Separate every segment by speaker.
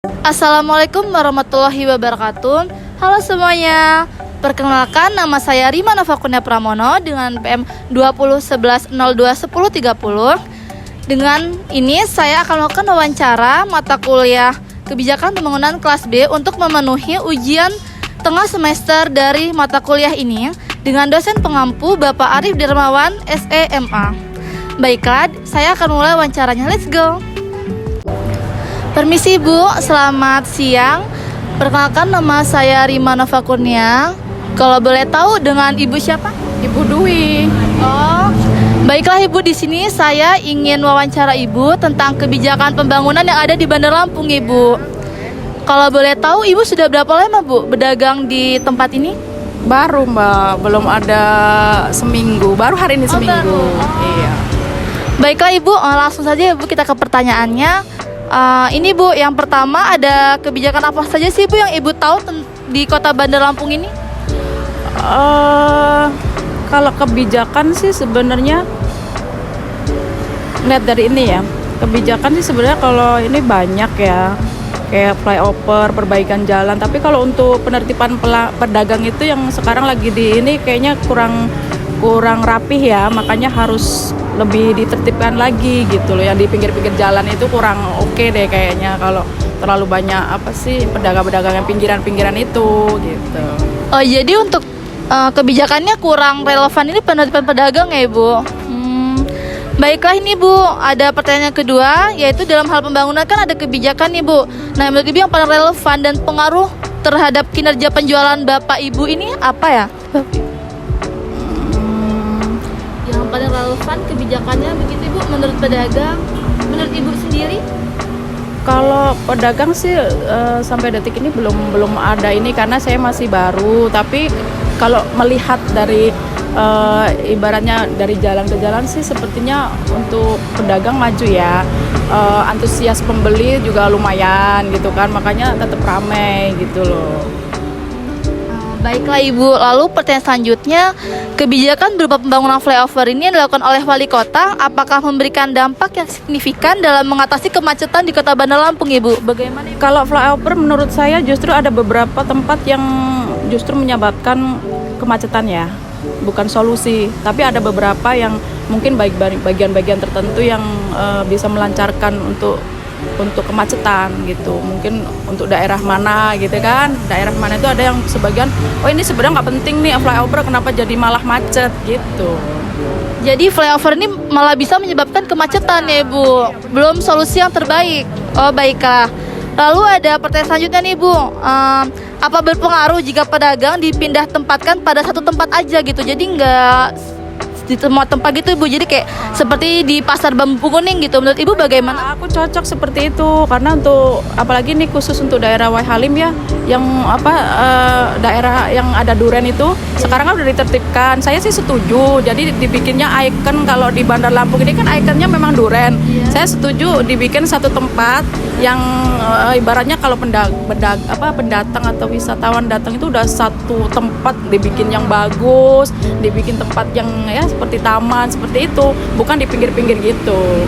Speaker 1: Assalamualaikum warahmatullahi wabarakatuh. Halo semuanya. Perkenalkan, nama saya Rima Nova Kurnia Pramono dengan PM 2011021030. Dengan ini saya akan melakukan wawancara mata kuliah Kebijakan Pembangunan kelas B untuk memenuhi ujian tengah semester dari mata kuliah ini dengan dosen pengampu Bapak Arif Dermawan SEMA. Baiklah, saya akan mulai wawancaranya. Let's go. Permisi Bu, selamat siang. Perkenalkan, nama saya Rima Nova Kurnia. Kalau boleh tahu dengan Ibu siapa?
Speaker 2: Ibu Dwi.
Speaker 1: Oh, baiklah Ibu, di sini saya ingin wawancara Ibu tentang kebijakan pembangunan yang ada di Bandar Lampung, Ibu. Kalau boleh tahu, Ibu sudah berapa lama Bu berdagang di tempat ini?
Speaker 2: Baru Mbak, belum ada seminggu. Baru hari ini seminggu.
Speaker 1: Baru.
Speaker 2: Iya.
Speaker 1: Baiklah Ibu, langsung saja Ibu kita ke pertanyaannya. Ini Bu, yang pertama ada kebijakan apa saja sih Bu yang Ibu tahu di kota Bandar Lampung ini?
Speaker 2: Kalau kebijakan sih sebenarnya lihat dari ini ya. Kebijakan sih sebenarnya kalau ini banyak ya. Kayak flyover, perbaikan jalan. Tapi kalau untuk penertiban pedagang itu yang sekarang lagi di ini kayaknya kurang rapih ya. Makanya harus lebih ditertibkan lagi gitu loh. Yang di pinggir-pinggir jalan itu kurang oke deh kayaknya, kalau terlalu banyak pedagang-pedagang yang pinggiran-pinggiran itu gitu.
Speaker 1: Oh, jadi untuk kebijakannya kurang relevan ini penertiban pedagang ya Ibu? Baiklah, ini Bu, ada pertanyaan kedua, yaitu dalam hal pembangunan kan ada kebijakan nih Bu. Nah, menurut Ibu yang paling relevan dan pengaruh terhadap kinerja penjualan Bapak Ibu ini apa ya? Yang paling relevan kebijakannya begitu Ibu menurut pedagang, menurut Ibu sendiri?
Speaker 2: Kalau pedagang sih sampai detik ini belum ada ini karena saya masih baru. Tapi kalau melihat dari ibaratnya dari jalan ke jalan sih sepertinya untuk pedagang maju ya. Antusias pembeli juga lumayan gitu kan, makanya tetap ramai gitu loh.
Speaker 1: Baiklah Ibu, lalu pertanyaan selanjutnya, kebijakan berupa pembangunan flyover ini yang dilakukan oleh wali kota, apakah memberikan dampak yang signifikan dalam mengatasi kemacetan di kota Bandar Lampung Ibu? Bagaimana Ibu?
Speaker 2: Kalau flyover menurut saya justru ada beberapa tempat yang justru menyebabkan kemacetan ya, bukan solusi. Tapi ada beberapa yang mungkin bagian-bagian tertentu yang bisa melancarkan untuk kemacetan gitu. Mungkin untuk daerah mana gitu kan, daerah mana itu ada yang sebagian, oh ini sebenarnya nggak penting nih flyover, kenapa jadi malah macet gitu.
Speaker 1: Jadi flyover ini malah bisa menyebabkan kemacetan ya Bu, belum solusi yang terbaik. Oh baiklah. Lalu ada pertanyaan selanjutnya nih Bu, apa berpengaruh jika pedagang dipindah tempatkan pada satu tempat aja gitu, jadi nggak di semua tempat gitu Ibu, jadi kayak seperti di pasar Bambu Kuning gitu, menurut Ibu bagaimana?
Speaker 2: Aku cocok seperti itu karena untuk apalagi ini khusus untuk daerah Wai Halim ya, yang daerah yang ada duren itu sekarang kan udah ditertibkan. Saya sih setuju, jadi dibikinnya ikon. Kalau di Bandar Lampung ini kan ikonnya memang duren. Saya setuju dibikin satu tempat yang ibaratnya kalau pendatang atau wisatawan datang itu udah satu tempat, dibikin yang bagus, dibikin tempat yang ya seperti taman seperti itu, bukan di pinggir-pinggir gitu.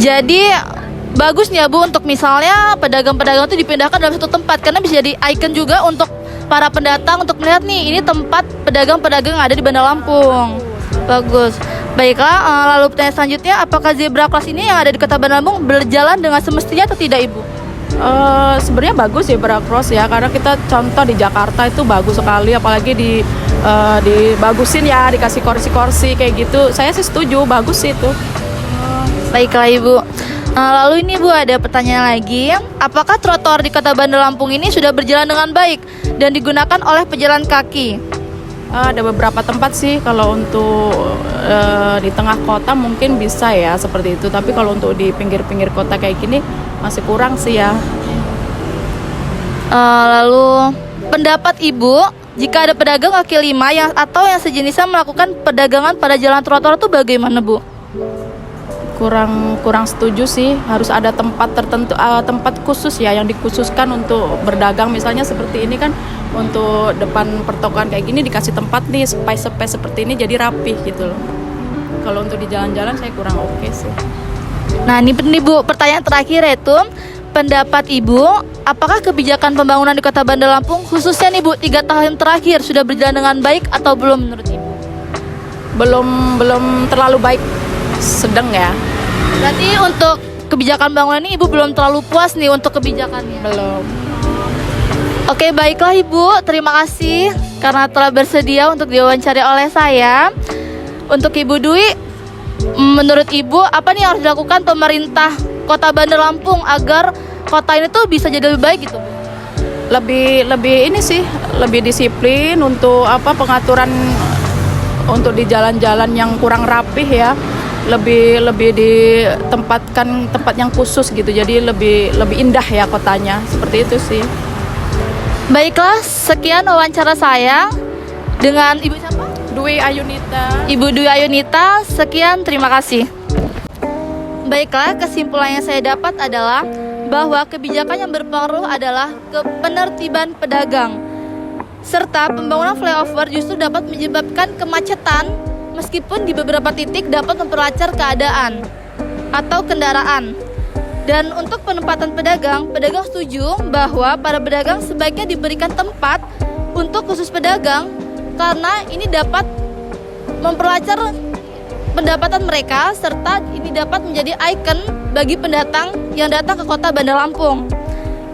Speaker 1: Jadi bagus nih ya Bu, untuk misalnya pedagang-pedagang itu dipindahkan dalam satu tempat karena bisa jadi ikon juga untuk para pendatang untuk melihat nih ini tempat pedagang-pedagang yang ada di Bandar Lampung. Bagus. Baiklah, lalu pertanyaan selanjutnya, apakah zebra cross ini yang ada di kota Bandar Lampung berjalan dengan semestinya atau tidak Ibu?
Speaker 2: Sebenarnya bagus zebra cross ya, karena kita contoh di Jakarta itu bagus sekali, apalagi dibagusin ya, dikasih kursi-kursi kayak gitu. Saya sih setuju, bagus sih itu.
Speaker 1: Baiklah Ibu. Lalu ini Bu, ada pertanyaan lagi, apakah trotoar di kota Bandar Lampung ini sudah berjalan dengan baik dan digunakan oleh pejalan kaki?
Speaker 2: Ada beberapa tempat sih, kalau untuk di tengah kota mungkin bisa ya seperti itu, tapi kalau untuk di pinggir-pinggir kota kayak gini masih kurang sih ya.
Speaker 1: Lalu pendapat Ibu, jika ada pedagang kaki lima atau yang sejenisnya melakukan perdagangan pada jalan trotoar itu bagaimana Bu?
Speaker 2: Kurang setuju sih, harus ada tempat tertentu, tempat khusus ya yang dikhususkan untuk berdagang. Misalnya seperti ini kan, untuk depan pertokoan kayak gini dikasih tempat nih space seperti ini jadi rapih gitu loh. Kalau untuk di jalan-jalan saya kurang oke sih.
Speaker 1: Nah ini Bu, pertanyaan terakhir yaitu, pendapat Ibu, apakah kebijakan pembangunan di Kota Bandar Lampung khususnya nih Bu 3 tahun terakhir sudah berjalan dengan baik atau belum menurut Ibu?
Speaker 2: Belum terlalu baik, sedang ya.
Speaker 1: Berarti untuk kebijakan pembangunan ini Ibu belum terlalu puas nih untuk kebijakannya?
Speaker 2: Belum.
Speaker 1: Oke, baiklah Ibu, terima kasih karena telah bersedia untuk diwawancari oleh saya. Untuk Ibu Dwi, menurut Ibu apa nih yang harus dilakukan pemerintah Kota Bandar Lampung agar kota ini tuh bisa jadi lebih baik gitu?
Speaker 2: Lebih ini sih, lebih disiplin untuk pengaturan untuk di jalan-jalan yang kurang rapih ya. Lebih ditempatkan tempat yang khusus gitu. Jadi lebih indah ya kotanya. Seperti itu sih.
Speaker 1: Baiklah, sekian wawancara saya dengan Ibu siapa?
Speaker 2: Dwi Ayunita.
Speaker 1: Ibu Dwi Ayunita, sekian, terima kasih. Baiklah, kesimpulan yang saya dapat adalah bahwa kebijakan yang berpengaruh adalah penertiban pedagang, serta pembangunan flyover justru dapat menyebabkan kemacetan meskipun di beberapa titik dapat memperlancar keadaan atau kendaraan. Dan untuk penempatan pedagang setuju bahwa para pedagang sebaiknya diberikan tempat untuk khusus pedagang karena ini dapat memperlancar pendapatan mereka serta ini dapat menjadi ikon bagi pendatang yang datang ke Kota Bandar Lampung.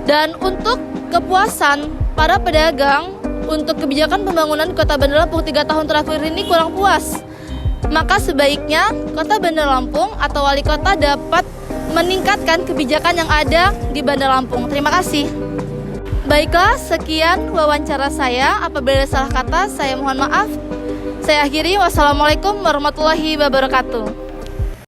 Speaker 1: Dan untuk kepuasan para pedagang untuk kebijakan pembangunan Kota Bandar Lampung 3 tahun terakhir ini kurang puas. Maka sebaiknya Kota Bandar Lampung atau wali kota dapat meningkatkan kebijakan yang ada di Bandar Lampung. Terima kasih. Baiklah, sekian wawancara saya. Apabila ada salah kata, saya mohon maaf. Saya akhiri. Wassalamualaikum warahmatullahi wabarakatuh.